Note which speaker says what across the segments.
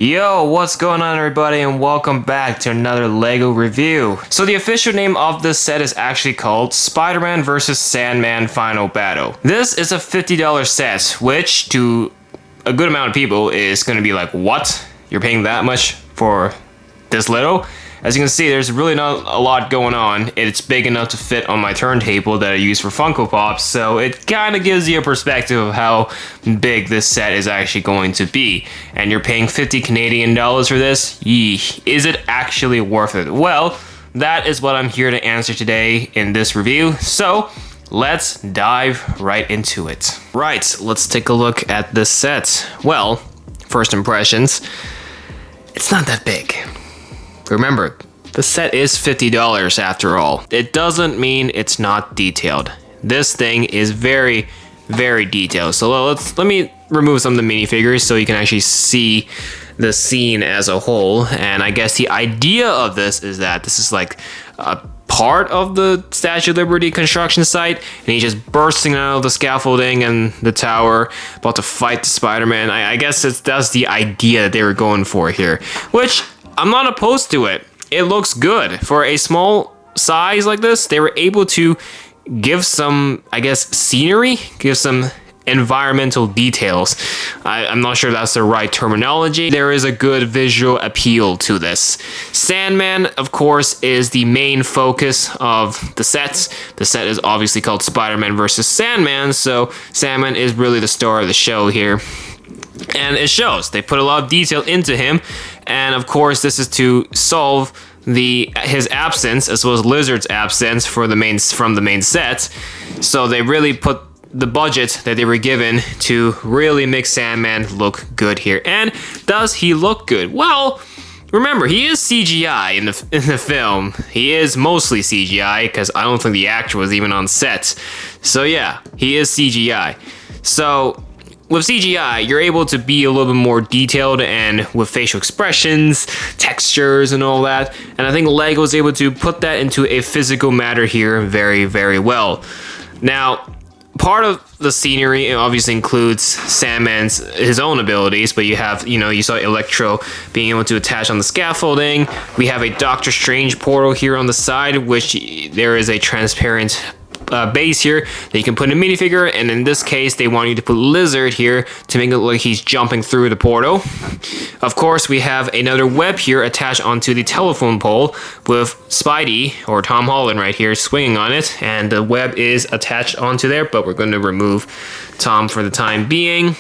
Speaker 1: Yo, what's going on everybody, and welcome back to another LEGO review. So the official name of this set is actually called Spider-Man vs. Sandman Final Battle. This is a $50 set, which to a good amount of people is going to be like, what? You're paying that much for this little? As you can see, there's really not a lot going on. It's big enough to fit on my turntable that I use for Funko Pops, so it kind of gives you a perspective of how big this set is actually going to be. And you're paying 50 Canadian dollars for this? Yee. Is it actually worth it? Well, that is what I'm here to answer today in this review, so let's dive right into it. Right, let's take a look at this set. Well, first impressions, it's not that big. Remember, the set is $50 after all. It doesn't mean it's not detailed. This thing is very, very detailed. So let me remove some of the minifigures so you can actually see the scene as a whole. And I guess the idea of this is that this is like a part of the Statue of Liberty construction site, and he's just bursting out of the scaffolding and the tower, about to fight the Spider-Man. I guess that's the idea that they were going for here, which I'm not opposed to it. It looks good. For a small size like this, they were able to give some, I guess, scenery, give some environmental details. I'm not sure that's the right terminology. There is a good visual appeal to this. Sandman, of course, is the main focus of the set. The set is obviously called Spider-Man vs. Sandman, so Sandman is really the star of the show here. And it shows. They put a lot of detail into him, and of course this is to solve his absence as well as Lizard's absence from the main set. So they really put the budget that they were given to really make Sandman look good here. And does he look good? Well, remember, he is CGI in the film. He is mostly CGI because I don't think the actor was even on set. So yeah, he is CGI. So with CGI, you're able to be a little bit more detailed and with facial expressions, textures, and all that. And I think LEGO was able to put that into a physical matter here very, very well. Now, part of the scenery obviously includes his own abilities, but you have, you saw Electro being able to attach on the scaffolding. We have a Doctor Strange portal here on the side, which there is a transparent base here that you can put in a minifigure, and in this case they want you to put Lizard here to make it look like he's jumping through the portal. Of course, we have another web here attached onto the telephone pole with Spidey or Tom Holland right here swinging on it, and the web is attached onto there, but we're going to remove Tom for the time being.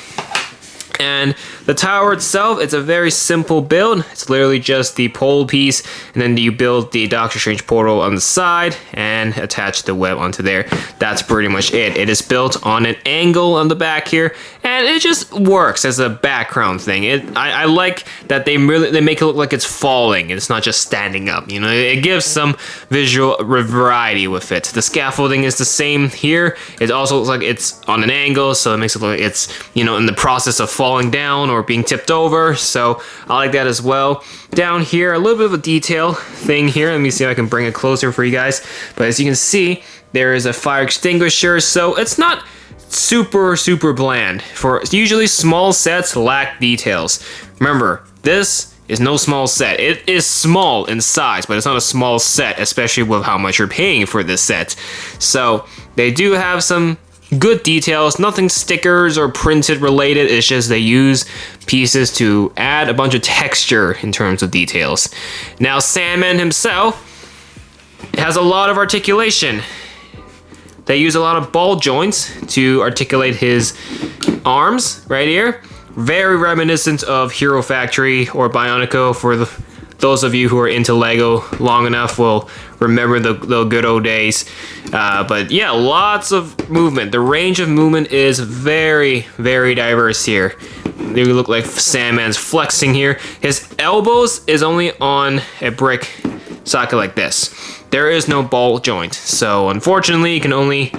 Speaker 1: And the tower itself, it's a very simple build. It's literally just the pole piece, and then you build the Doctor Strange portal on the side and attach the web onto there. That's pretty much it. It is built on an angle on the back here, and it just works as a background thing. I like that they make it look like it's falling, and it's not just standing up. It gives some visual variety with it. The scaffolding is the same here. It also looks like it's on an angle, so it makes it look like it's, in the process of falling down or being tipped over, so I like that as well. Down here, a little bit of a detail thing here. Let me see if I can bring it closer for you guys. But as you can see, there is a fire extinguisher, so it's not super bland. For usually small sets lack details. Remember, this is no small set. It is small in size, but it's not a small set, especially with how much you're paying for this set. So they do have some good details, nothing stickers or printed related. It's just they use pieces to add a bunch of texture in terms of details. Now, Sandman himself has a lot of articulation. They use a lot of ball joints to articulate his arms right here. Very reminiscent of Hero Factory or Bionico. For those of you who are into LEGO long enough will remember the good old days. But yeah, lots of movement. The range of movement is very, very diverse here. They look like Sandman's flexing here. His elbows is only on a brick socket like this. There is no ball joint, so unfortunately you can only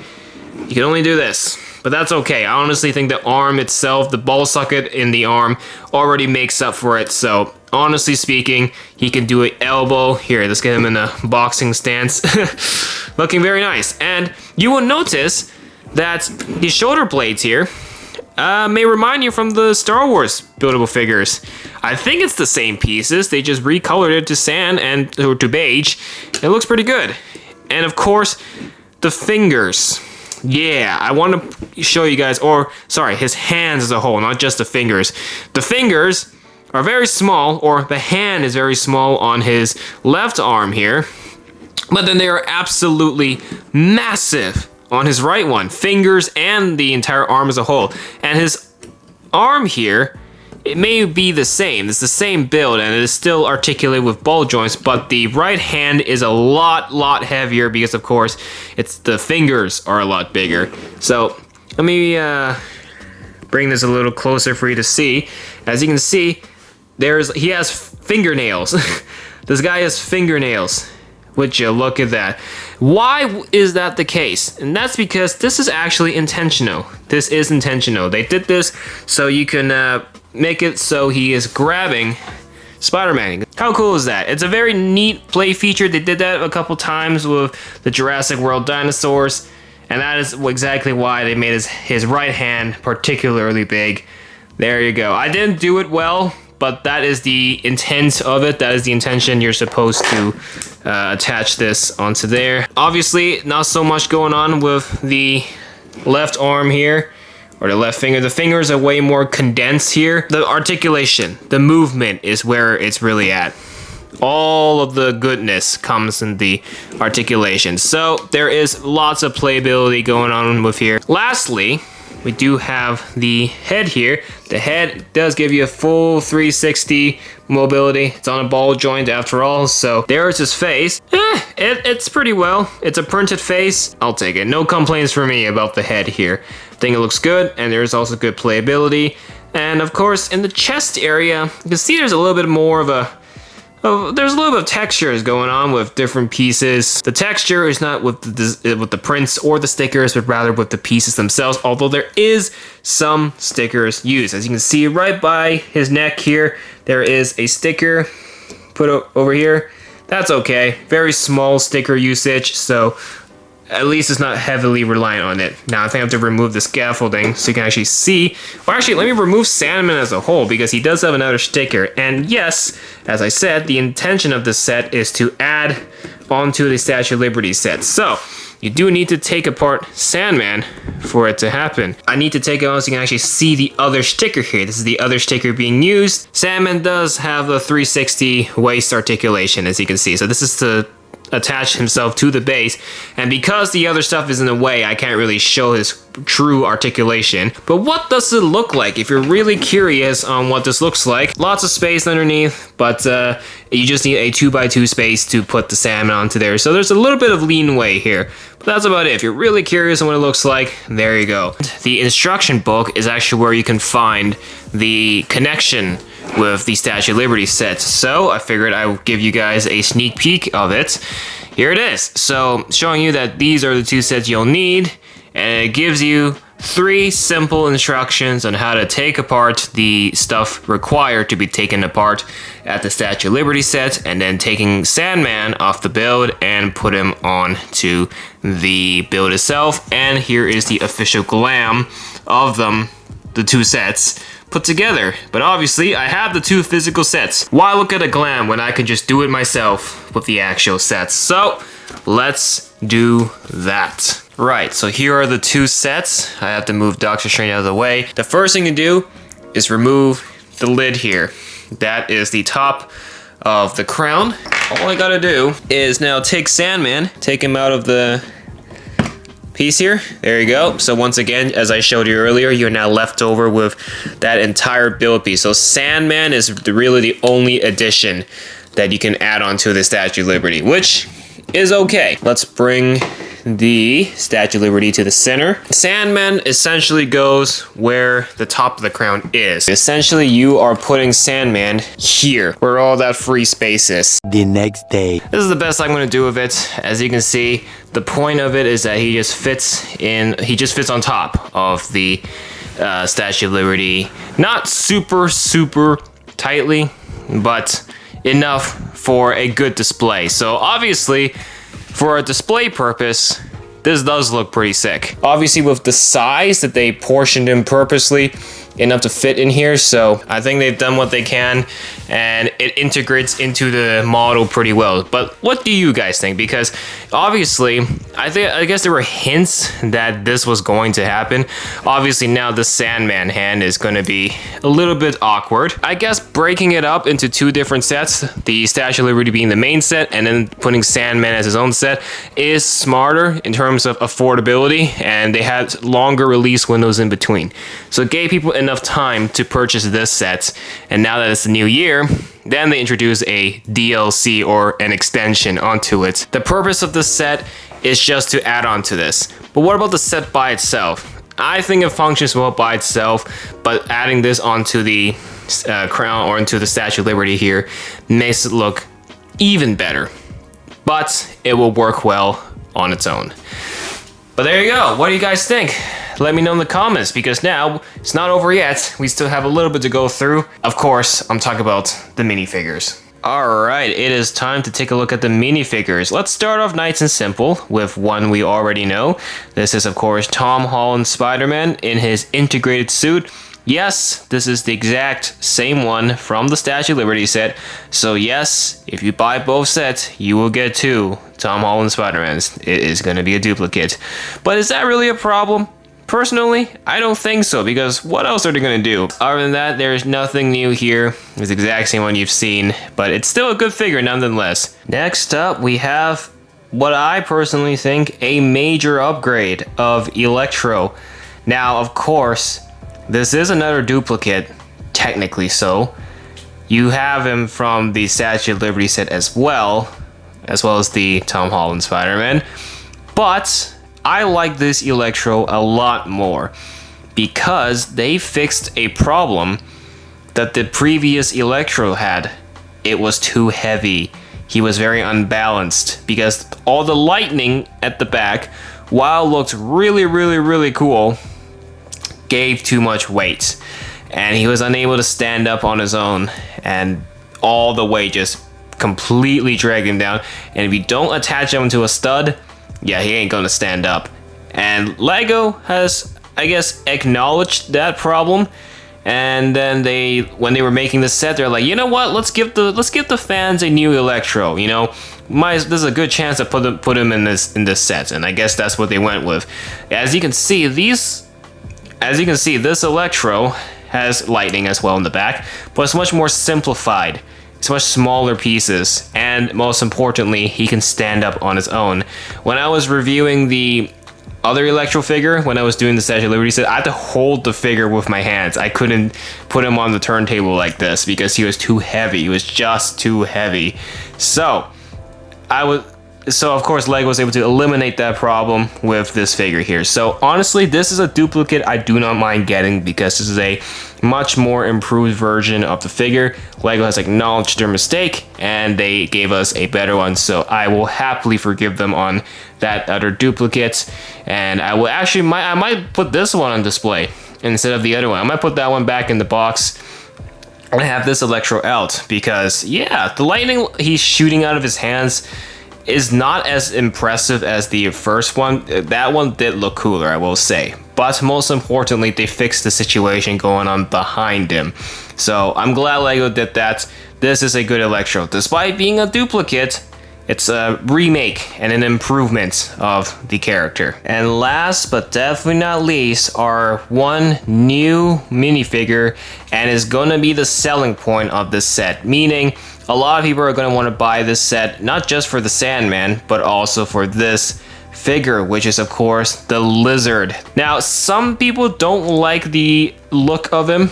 Speaker 1: do this. But that's okay. I honestly think the arm itself, the ball socket in the arm, already makes up for it. So honestly speaking, he can do an elbow. Here, let's get him in a boxing stance. Looking very nice. And you will notice that the shoulder blades here may remind you from the Star Wars buildable figures. I think it's the same pieces. They just recolored it to sand and or to beige. It looks pretty good. And of course, the fingers. Yeah, I want to show you guys, or sorry, his hands as a whole, not just the fingers. The fingers are very small, or the hand is very small on his left arm here. But then they are absolutely massive on his right one. Fingers and the entire arm as a whole. And his arm here, it may be the same. It's the same build and it is still articulated with ball joints, but the right hand is a lot heavier because of course the fingers are a lot bigger. So let me bring this a little closer for you to see. As you can see, he has fingernails. This guy has fingernails. Would you look at that? Why is that the case? And that's because this is actually intentional. This is intentional. They did this so you can make it so he is grabbing Spider-Man. How cool is that? It's a very neat play feature. They did that a couple times with the Jurassic World dinosaurs, and that is exactly why they made his right hand particularly big. There you go. I didn't do it well, but that is the intent of it. That is the intention. You're supposed to attach this onto there. Obviously, not so much going on with the left arm here, or the left finger. The fingers are way more condensed here. The articulation, the movement is where it's really at. All of the goodness comes in the articulation. So there is lots of playability going on with here. Lastly, we do have the head here. The head does give you a full 360 mobility. It's on a ball joint after all, so there's his face. It's pretty well. It's a printed face. I'll take it. No complaints from me about the head here. I think it looks good, and there's also good playability. And of course, in the chest area, you can see there's a little bit more of a there's a little bit of textures going on with different pieces. The texture is not with the prints or the stickers, but rather with the pieces themselves, although there is some stickers used. As you can see right by his neck here, there is a sticker put over here. That's okay. Very small sticker usage, so at least it's not heavily reliant on it. Now I think I have to remove the scaffolding so you can actually see. Well, actually, let me remove Sandman as a whole because he does have another sticker. And yes, as I said, the intention of this set is to add onto the Statue of Liberty set. So you do need to take apart Sandman for it to happen. I need to take it out so you can actually see the other sticker here. This is the other sticker being used. Sandman does have the 360 waist articulation, as you can see. So this is to attach himself to the base, and because the other stuff is in the way, I can't really show his true articulation. But what does it look like? If you're really curious on what this looks like, lots of space underneath, but you just need a 2x2 space to put the Sandman onto there. So there's a little bit of leanway here, but that's about it. If you're really curious on what it looks like, there you go. The instruction book is actually where you can find the connection with the Statue of Liberty set. So I figured I would give you guys a sneak peek of it. Here it is. So showing you that these are the two sets you'll need, and it gives you 3 simple instructions on how to take apart the stuff required to be taken apart at the Statue of Liberty set, and then taking Sandman off the build and put him on to the build itself. And here is the official glam of them, the 2 sets put together. But obviously I have the 2 physical sets. Why look at a glam when I can just do it myself with the actual sets? So let's do that. Right, so here are the 2 sets. I have to move Doctor Strange out of the way. The first thing to do is remove the lid here. That is the top of the crown. All I gotta do is now take Sandman, take him out of the piece here. There you go. So once again, as I showed you earlier, you're now left over with that entire build piece. So Sandman is really the only addition that you can add on to the Statue of Liberty, which is okay. Let's bring the Statue of Liberty to the center. Sandman essentially goes where the top of the crown is. Essentially, you are putting Sandman here, where all that free space is.
Speaker 2: The next day.
Speaker 1: This is the best I'm going to do with it. As you can see, the point of it is that he just fits on top of the Statue of Liberty. Not super tightly, but enough for a good display. So obviously, for a display purpose, this does look pretty sick. Obviously with the size that they portioned him purposely enough to fit in here, so I think they've done what they can and it integrates into the model pretty well. But what do you guys think? Because obviously I guess there were hints that this was going to happen. Obviously now the Sandman hand is going to be a little bit awkward. I guess breaking it up into two different sets, the Statue of Liberty being the main set and then putting Sandman as his own set, is smarter in terms of affordability, and they had longer release windows in between, so it gave people enough time to purchase this set. And now that it's the new year, then they introduce a DLC or an extension onto it. The purpose of this set is just to add on to this. But what about the set by itself? I think it functions well by itself, but adding this onto the crown or into the Statue of Liberty here makes it look even better. But it will work well on its own. But there you go. What do you guys think? Let me know in the comments, because now it's not over yet. We still have a little bit to go through. Of course, I'm talking about the minifigures. Alright, it is time to take a look at the minifigures. Let's start off nice and simple with one we already know. This is, of course, Tom Holland's Spider-Man in his integrated suit. Yes, this is the exact same one from the Statue of Liberty set. So yes, if you buy both sets, you will get two Tom Holland Spider-Mans. It is going to be a duplicate. But is that really a problem? Personally, I don't think so, because what else are they going to do? Other than that, there's nothing new here. It's the exact same one you've seen, but it's still a good figure nonetheless. Next up, we have what I personally think a major upgrade of Electro. Now, of course, this is another duplicate, technically so. You have him from the Statue of Liberty set as well as the Tom Holland Spider-Man. But I like this Electro a lot more because they fixed a problem that the previous Electro had. It was too heavy. He was very unbalanced because all the lightning at the back, while it looked really cool, gave too much weight, and he was unable to stand up on his own, and all the weight just completely dragged him down. And if you don't attach him to a stud, yeah, he ain't gonna stand up. And Lego has, I guess, acknowledged that problem, and then when they were making the set, they're like, you know what, let's give the fans a new Electro. You know, there's a good chance to put him in this set, and I guess that's what they went with. As you can see, this Electro has lightning as well in the back, but it's much more simplified. It's much smaller pieces, and most importantly, he can stand up on his own. When I was reviewing the other Electro figure, when I was doing the Statue of Liberty set, I had to hold the figure with my hands. I couldn't put him on the turntable like this because he was too heavy. He was just too heavy. So of course Lego was able to eliminate that problem with this figure here. So honestly, this is a duplicate I do not mind getting because this is a much more improved version of the figure. Lego has acknowledged their mistake and they gave us a better one, so I will happily forgive them on that other duplicate. And I will actually I might put this one on display instead of the other one. I might put that one back in the box and have this Electro out, because yeah, the lightning he's shooting out of his hands is not as impressive as the first one. That one did look cooler, I will say. But most importantly, they fixed the situation going on behind him. So I'm glad Lego did that. This is a good Electro. Despite being a duplicate, it's a remake and an improvement of the character. And last but definitely not least, our one new minifigure, and is gonna be the selling point of this set, meaning a lot of people are going to want to buy this set, not just for the Sandman, but also for this figure, which is of course the Lizard. Now, some people don't like the look of him.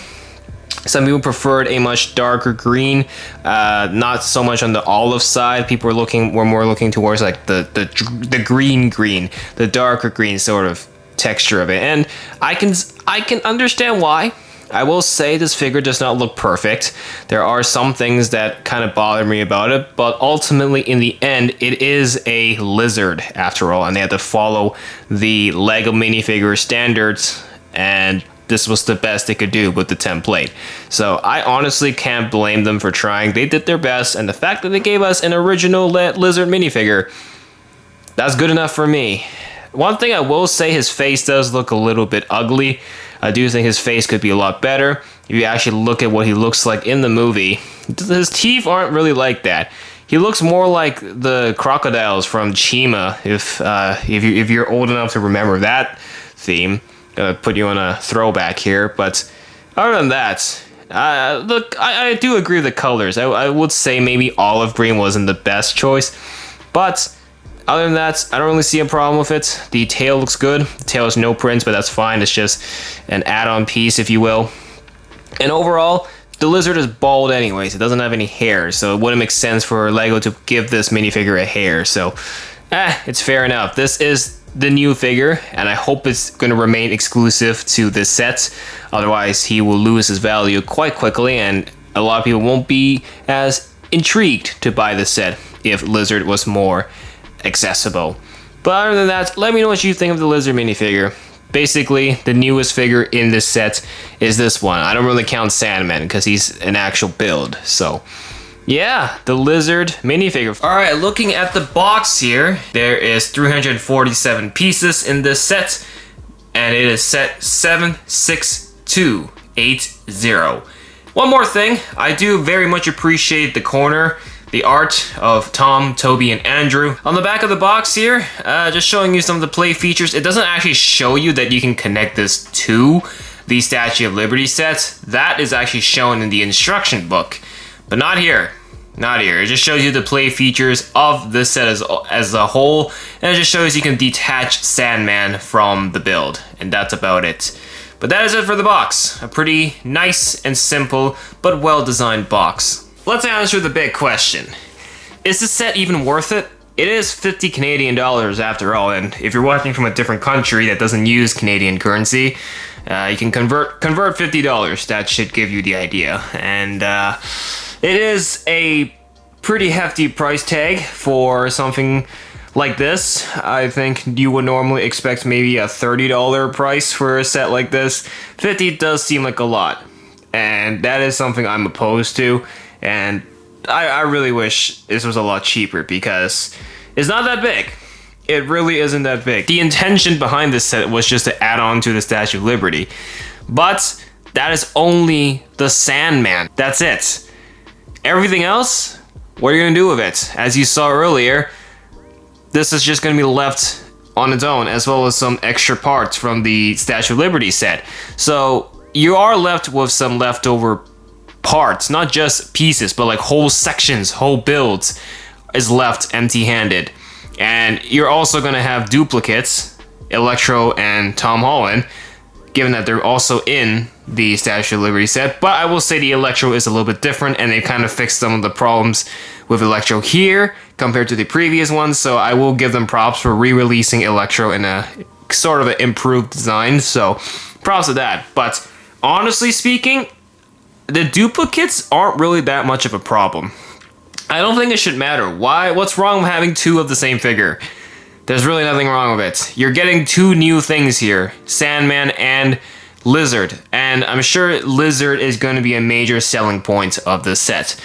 Speaker 1: Some people preferred a much darker green, not so much on the olive side. People were more looking towards like the green, the darker green sort of texture of it. And I can understand why. I will say this figure does not look perfect. There are some things that kind of bother me about it, but ultimately in the end, it is a Lizard after all, and they had to follow the Lego minifigure standards, and this was the best they could do with the template. So I honestly can't blame them for trying. They did their best, and the fact that they gave us an original Lizard minifigure, that's good enough for me. One thing I will say, his face does look a little bit ugly. I do think his face could be a lot better. If you actually look at what he looks like in the movie, his teeth aren't really like that. He looks more like the crocodiles from Chima, if you're old enough to remember that theme. Gonna put you on a throwback here, but other than that, look, I do agree with the colors. I would say maybe olive green wasn't the best choice, but other than that, I don't really see a problem with it. The tail looks good. The tail has no prints, but that's fine. It's just an add-on piece, if you will. And overall, the lizard is bald anyways. It doesn't have any hair, so it wouldn't make sense for LEGO to give this minifigure a hair. So, it's fair enough. This is the new figure, and I hope it's going to remain exclusive to this set. Otherwise, he will lose his value quite quickly, and a lot of people won't be as intrigued to buy this set if Lizard was more accessible. But other than that, let me know what you think of the Lizard minifigure. Basically, the newest figure in this set is this one. I don't really count Sandman because he's an actual build. So, yeah, the Lizard minifigure. Alright, looking at the box here, there is 347 pieces in this set, and it is set 76280. One more thing, I do very much appreciate the corner, the art of Tom, Toby, and Andrew. On the back of the box here, just showing you some of the play features. It doesn't actually show you that you can connect this to the Statue of Liberty set. That is actually shown in the instruction book, but not here. Not here. It just shows you the play features of this set as a whole, and it just shows you can detach Sandman from the build, and that's about it. But that is it for the box. A pretty nice and simple, but well-designed box. Let's answer the big question. Is this set even worth it? It is 50 Canadian dollars after all, and if you're watching from a different country that doesn't use Canadian currency, you can convert $50. That should give you the idea. And it is a pretty hefty price tag for something like this. I think you would normally expect maybe a $30 price for a set like this. 50 does seem like a lot, and that is something I'm opposed to. And I really wish this was a lot cheaper because it's not that big. It really isn't that big. The intention behind this set was just to add on to the Statue of Liberty. But that is only the Sandman. That's it. Everything else, what are you going to do with it? As you saw earlier, this is just going to be left on its own, as well as some extra parts from the Statue of Liberty set. So you are left with some leftover parts, not just pieces, but like whole sections, whole builds is left empty-handed. And you're also going to have duplicates, Electro and Tom Holland, given that they're also in the Statue of Liberty set. But I will say the Electro is a little bit different, and they kind of fixed some of the problems with Electro here compared to the previous ones, so I will give them props for re-releasing Electro in a sort of an improved design, so props to that. But honestly speaking, the duplicates aren't really that much of a problem. I don't think it should matter. Why? What's wrong with having two of the same figure? There's really nothing wrong with it. You're getting two new things here, Sandman and Lizard, and I'm sure Lizard is going to be a major selling point of this set.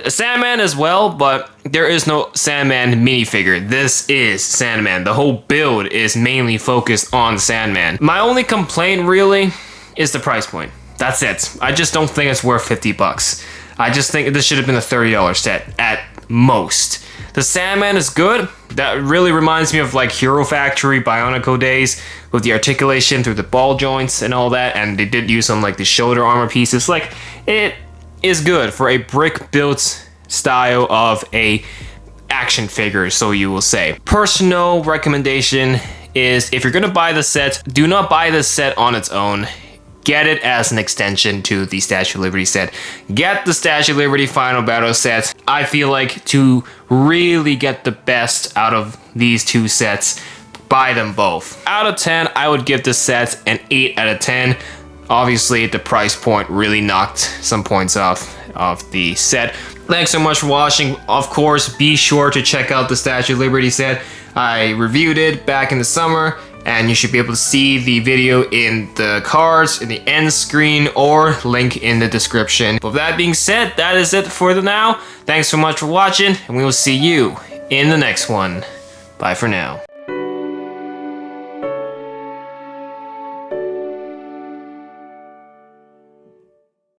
Speaker 1: Sandman as well, but there is no Sandman minifigure. This is Sandman. The whole build is mainly focused on Sandman. My only complaint really is the price point. That's it. I just don't think it's worth 50 bucks. I just think this should have been a $30 set at most. The Sandman is good. That really reminds me of like Hero Factory Bionicle days with the articulation through the ball joints and all that, and they did use some like the shoulder armor pieces. Like, it is good for a brick built style of a action figure, so you will say. Personal recommendation is, if you're gonna buy the set, do not buy this set on its own. Get it as an extension to the Statue of Liberty set. Get the Statue of Liberty Final Battle set. I feel like to really get the best out of these two sets, buy them both. Out of 10, I would give this set an 8 out of 10. Obviously, the price point really knocked some points off the set. Thanks so much for watching. Of course, be sure to check out the Statue of Liberty set. I reviewed it back in the summer, and you should be able to see the video in the cards, in the end screen, or link in the description. With that being said, that is it for the now. Thanks so much for watching, and we will see you in the next one. Bye for now.